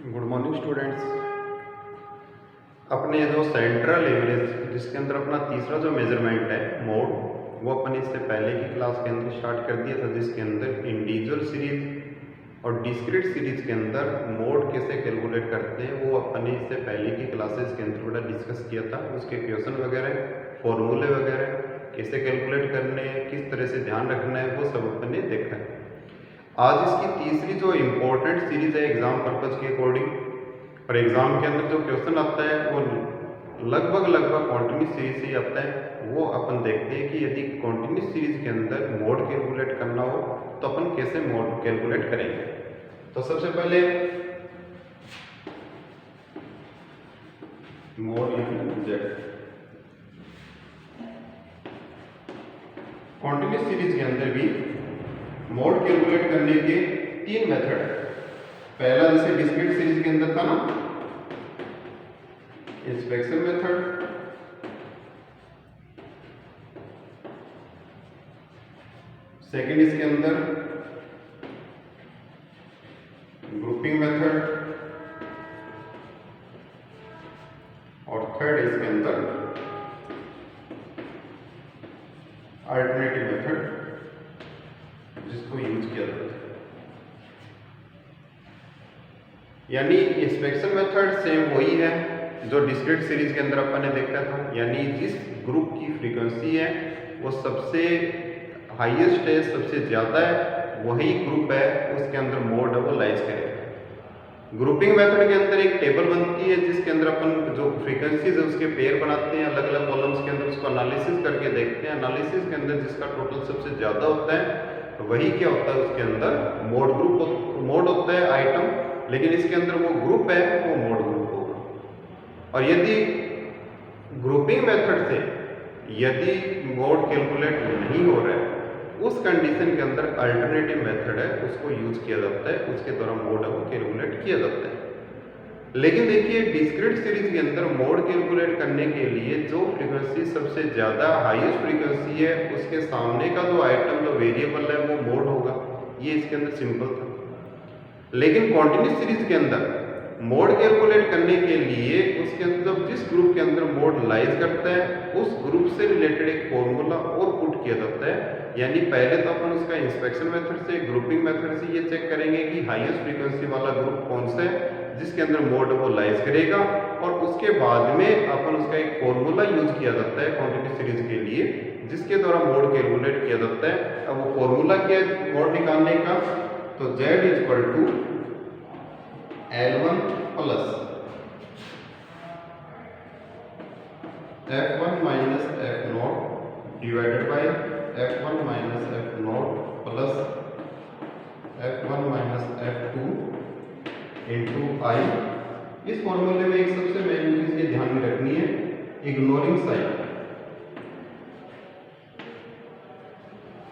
Good morning students. अपने जो central average जिसके अंदर अपना तीसरा जो मेजरमेंट है मोड, वो अपन इससे पहले की क्लास के अंदर स्टार्ट कर दिया था, जिसके अंदर इंडिविजुअल सीरीज और डिस्क्रीट सीरीज के अंदर मोड कैसे कैलकुलेट करते हैं वो अपन ने इससे पहले की क्लासेस के अंदर थोड़ा डिस्कस किया था। उसके क्वेश्चन वगैरह, फॉर्मूले वगैरह कैसे कैलकुलेट करने हैं, किस तरह से ध्यान रखना है, वो सब अपन ने देखा है। आज इसकी तीसरी जो इम्पोर्टेंट सीरीज है एग्जाम पर्पज के अकॉर्डिंग, और एग्जाम के अंदर जो क्वेश्चन आता है वो लगभग कॉन्टिन्यूस सीरीज से ही आता है। वो अपन देखते हैं कि यदि कॉन्टिन्यूस सीरीज के अंदर मोड कैलकुलेट करना हो तो अपन कैसे मोड कैलकुलेट करेंगे। तो सबसे पहले मोड कॉन्टिन्यूस सीरीज के अंदर भी मोड कैलकुलेट करने के तीन मेथड है। पहला जैसे डिस्क्रीट सीरीज के अंदर था ना, इंस्पेक्शन मेथड, सेकंड इसके अंदर ग्रुपिंग मेथड, और थर्ड इसके अंदर अल्टरनेटिव मेथड जिसको यूज किया जाता है। यानी इंस्पेक्शन मेथड सेम वही है जो डिस्क्रीट सीरीज के अंदर अपन ने देखा था, यानी जिस ग्रुप की फ्रीक्वेंसी है वो सबसे हाईएस्ट है, सबसे ज़्यादा है, वही ग्रुप है उसके अंदर मोड है वो लाइज करेगा। ग्रुपिंग मेथड के अंदर एक टेबल बनती है जिसके अंदर अपन जो फ्रीक्वेंसीज है उसके पेयर बनाते हैं, अलग अलग कॉलम्स के अंदर उसको एनालिसिस करके देखते हैं। एनालिसिस के अंदर जिसका टोटल सबसे ज़्यादा होता है वही क्या होता है, उसके अंदर मोड मोड होता है आइटम, लेकिन इसके अंदर वो ग्रुप है वो मोड ग्रुप होगा। और यदि ग्रुपिंग मेथड से यदि मोड कैलकुलेट नहीं हो रहा है उस कंडीशन के अंदर अल्टरनेटिव मेथड है उसको यूज किया जाता है, उसके द्वारा मोड को कैलकुलेट किया जाता है। लेकिन देखिए डिस्क्रीट सीरीज के अंदर मोड कैलकुलेट करने के लिए जो फ्रीक्वेंसी सबसे ज़्यादा हाईएस्ट फ्रीक्वेंसी है उसके सामने का जो आइटम जो वेरिएबल है वो मोड होगा। ये इसके अंदर सिंपल था। लेकिन कॉन्टिन्यूस सीरीज के अंदर मोड कैलकुलेट करने के लिए उसके अंदर जिस ग्रुप के अंदर मोड लाइज करता है उस ग्रुप से रिलेटेड एक फॉर्मूला और पुट किया जाता है। यानी पहले तो अपन उसका इंस्पेक्शन मेथड से, ग्रुपिंग मेथड से ये चेक करेंगे कि हाईएस्ट फ्रीक्वेंसी वाला ग्रुप कौन सा है जिसके अंदर मोड वो लाइज करेगा, और उसके बाद में अपन उसका एक फॉर्मूला यूज किया जाता है कॉन्टिन्यूस सीरीज के लिए जिसके द्वारा मोड कैलकुलेट किया जाता है। अब वो फॉर्मूला क्या है मोड निकालने का, तो Z equal to L1 plus F1 minus F0 divided by F1 minus F0 plus F1 minus F2 into I। इस फॉर्मूले में एक सबसे मेन चीज ये ध्यान में रखनी है, इग्नोरिंग साइन।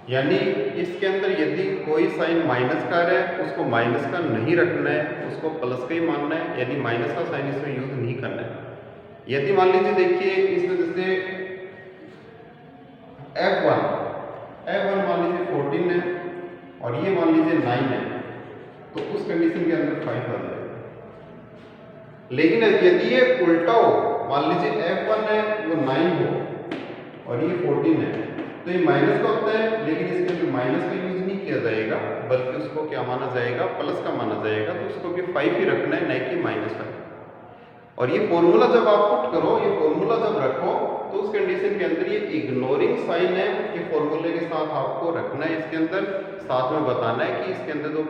यानी इसके अंदर यदि कोई साइन माइनस का है उसको माइनस का नहीं रखना है, उसको प्लस का ही मानना है, यानी माइनस का साइन इसमें यूज नहीं करना है। यदि मान लीजिए देखिए इसमें जैसे F1 मान लीजिए 14 है और ये मान लीजिए 9 है, तो उस कंडीशन के अंदर 5 आ जाएगा। लेकिन यदि ये उल्टा हो, मान लीजिए F1 है वो 9 हो और ये 14 है, तो ये माइनस का होता है, लेकिन इसके अंदर माइनस का यूज नहीं किया जाएगा बल्कि उसको क्या माना जाएगा, प्लस का माना जाएगा। तो उसको भी 5 ही रखना है, नहीं कि -5। और ये फॉर्मूला जब आप पुट करो, ये फॉर्मूला जब रखो तो उस कंडीशन के अंदर ये इग्नोरिंग साइन है ये फॉर्मूले के साथ आपको रखना है। इसके अंदर साथ में बताना है कि इसके अंदर जो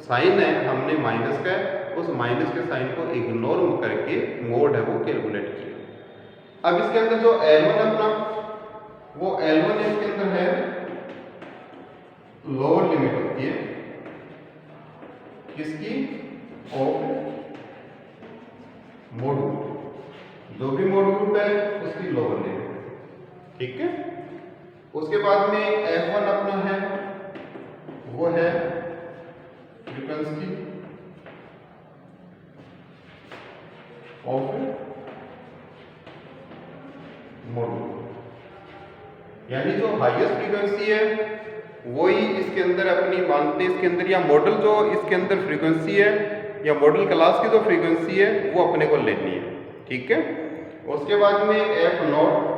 साइन है हमने माइनस का है, उस माइनस के साइन को इग्नोर करके मोड है वो कैलकुलेट किया। अब इसके अंदर जो L1 अपना वो L1 इसके अंदर है लोअर लिमिट होती है किसकी, ऑफ मोड ग्रुप। जो भी मोड ग्रुप है उसकी लोअर लिमिट, ठीक है। उसके बाद में F1 अपना है वो है फ्रीक्वेंसी ऑफ मोड ग्रुप, यानी जो हाईएस्ट फ्रीक्वेंसी है वही इसके अंदर अपनी मानते हैं इसके अंदर, या मॉडल जो इसके अंदर फ्रीक्वेंसी है या मॉडल क्लास की जो फ्रीक्वेंसी है वो अपने को लेनी है, ठीक है। उसके बाद में F naught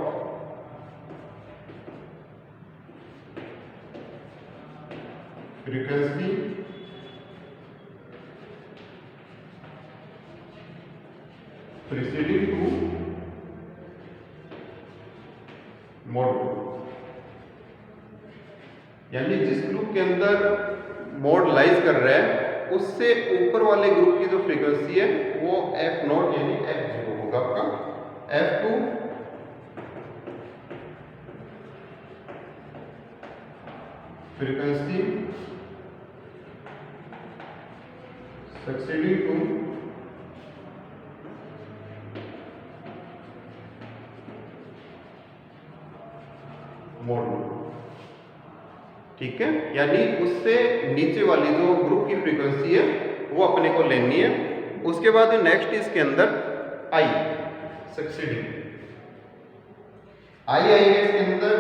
frequency preceding to mode, यानी जिस ग्रुप के अंदर मोड लाइज कर रहा है उससे ऊपर वाले ग्रुप की जो फ्रीक्वेंसी है वो एफ नॉट यानी F0 होगा आपका। F2 frequency succeeding to mode, ठीक है। यानी उससे नीचे वाली जो ग्रुप की फ्रीक्वेंसी है वो अपने को लेनी है। उसके बाद नेक्स्ट इसके अंदर आई सक्सीडिंग, आई आएगा इसके अंदर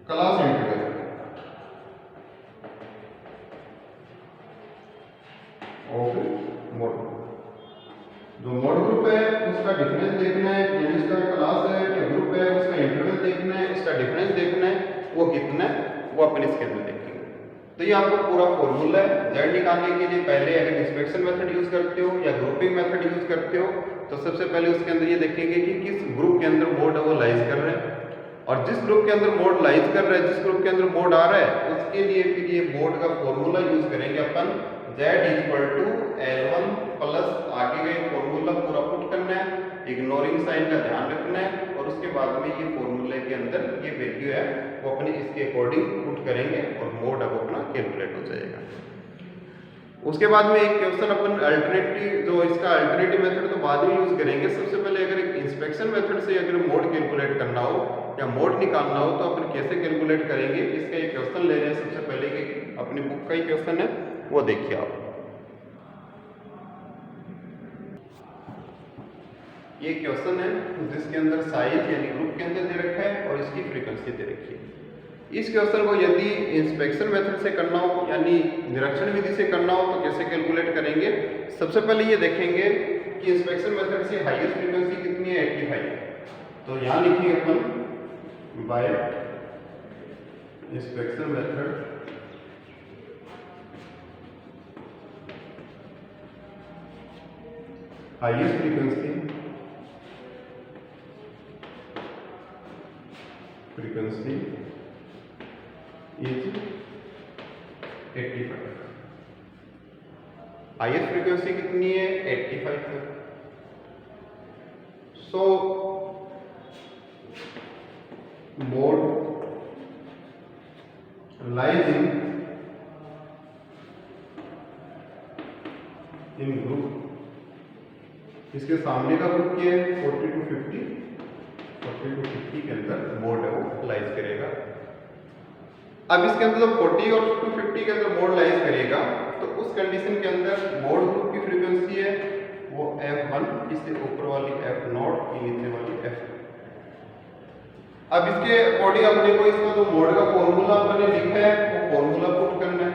क्लास इंटीग्रल, और मोड, जो मोड ग्रुप है उसका डिफरेंस देखना है, यानी इसका क्लास है या ग्रुप है उसका इंटरवल देखना है, इसका डिफरेंस देखना है वो कितना है वो अपन इसके अंदर देखेंगे। तो ये आपको पूरा फॉर्मूला है। Z निकालने के लिए पहले अगर इंस्पेक्शन मेथड यूज करते हो या ग्रुपिंग मेथड यूज करते हो तो सबसे पहले उसके अंदर ये देखेंगे कि किस ग्रुप के अंदर मोड है वो लाइज कर रहे हैं, और जिस ग्रुप के अंदर मोड लाइज कर रहा है, जिस ग्रुप के अंदर मोड आ रहा है उसके लिए फिर ये मोड का फॉर्मूला यूज करेंगे अपन। Z L1 प्लस आगे गए फॉर्मूला पूरा पुट करना है, इग्नोरिंग साइन का ध्यान रखना है, और उसके बाद में ये फॉर्मूले के अंदर ये वैल्यू है वो अपने इसके अकॉर्डिंग पुट करेंगे और मोड अब अपना कैलकुलेट हो जाएगा। उसके बाद में एक क्वेश्चन अपन अल्टरनेटिव, जो इसका अल्टरनेटिव मेथड तो बाद में यूज करेंगे। सबसे पहले अगर एक इंस्पेक्शन मेथड से अगर मोड कैलकुलेट करना हो या मोड निकालना हो तो अपन कैसे कैलकुलेट करेंगे, इसका एक क्वेश्चन ले रहे हैं सबसे पहले कि अपनी बुक का ही क्वेश्चन है वो देखिए आप। ये क्वेश्चन है जिसके अंदर साइज यानी ग्रुप के अंदर दे रखा है और इसकी फ्रीक्वेंसी दे रखी है। इस क्वेश्चन को यदि इंस्पेक्शन मेथड से करना हो यानी निरीक्षण विधि से करना हो तो कैसे कैलकुलेट करेंगे। सबसे पहले ये देखेंगे कि इंस्पेक्शन मेथड से हाईएस्ट फ्रीक्वेंसी कितनी है, 85। तो यहाँ लिखिए अपन by inspection method highest frequency is 85। Highest frequency कितनी है, 85 है। So mode lies in group, इसके सामने का ग्रुप क्या है 40 to 50, 40 to 50 के अंदर मोड है वो लाइज करेगा। अब इसके अंदर जब 40 और 50 के अंदर मोड लाइज करेगा तो उस कंडीशन के अंदर मोड ग्रुप की फ्रीक्वेंसी है वो F1, इससे ऊपर वाली F0 की नीचे वाली F। अब इसके अकॉर्डिंग अपने को इसका जो मोड का फॉर्मूला अपने लिखा है वो फॉर्मूला पुट करना है।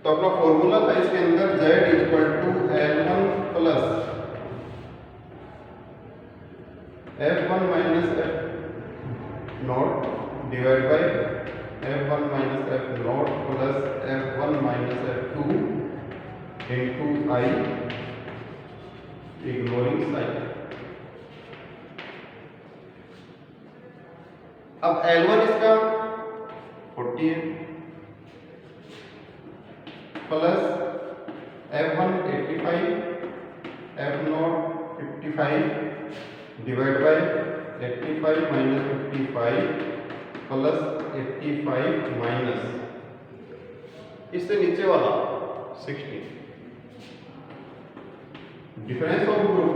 तो अपना फॉर्मूला था इसके अंदर Z L1 plus F1 minus F0 divide by F1 minus F0 plus F1 minus F2 into I ignoring sign. अब L1 इसका 40 है plus F1 85, F0 55 divide by 85 minus 55 plus 85 minus इससे नीचे वाला 60। Difference of group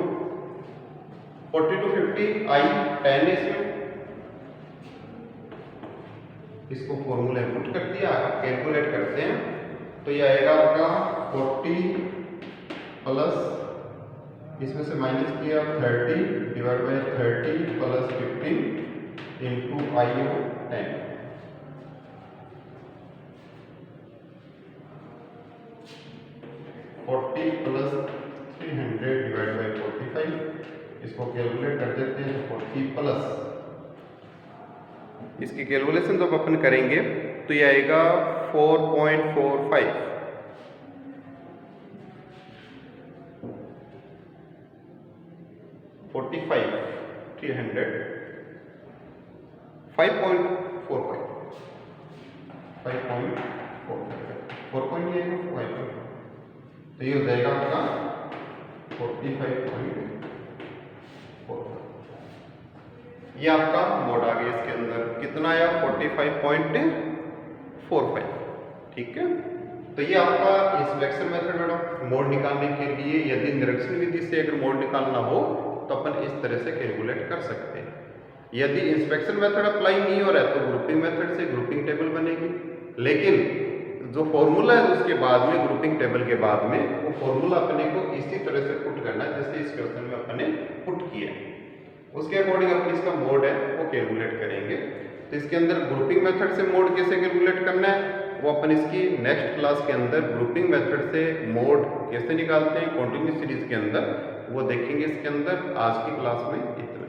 40 to 50 I 10 इसमें, इसको formula put कर दिया। आप कैलकुलेट करते हैं तो ये आएगा आपका 40 प्लस इसमें से माइनस किया 30 divide by 30 plus 15 into I 10। 40 plus 300 divide by 45, इसको कैलकुलेट कर देते हैं। 40 प्लस, इसकी कैलकुलेशन जब अपन करेंगे तो ये आएगा 4.45। 45 300 5.45 4 पॉइंट ये है 5, तो ये हो जाएगा आपका 45.4। ये आपका मोड आ गया। इसके अंदर कितना आया 45.45। ठीक है, तो ये आपका इंस्पेक्शन मेथड मैडम। मोड निकालने के लिए यदि निरीक्षण विधि से अगर मोड निकालना हो तो अपन इस तरह से कैलकुलेट कर सकते हैं। यदि इंस्पेक्शन मेथड अप्लाई नहीं हो रहा है तो ग्रुपिंग मेथड से ग्रुपिंग टेबल बनेगी, लेकिन जो फॉर्मूला है उसके बाद में ग्रुपिंग टेबल के बाद में वो फॉर्मूला अपने को इसी तरह से पुट करना है जैसे इस क्वेश्चन में अपने पुट किया। उसके अकॉर्डिंग अपन इसका मोड है वो कैलकुलेट करेंगे। तो इसके अंदर ग्रुपिंग मेथड से मोड कैसे कैलकुलेट करना है वो अपन इसकी नेक्स्ट क्लास के अंदर ग्रुपिंग मेथड से मोड कैसे निकालते हैं कंटिन्यूस सीरीज के अंदर वो देखेंगे इसके अंदर। आज की क्लास में इतना।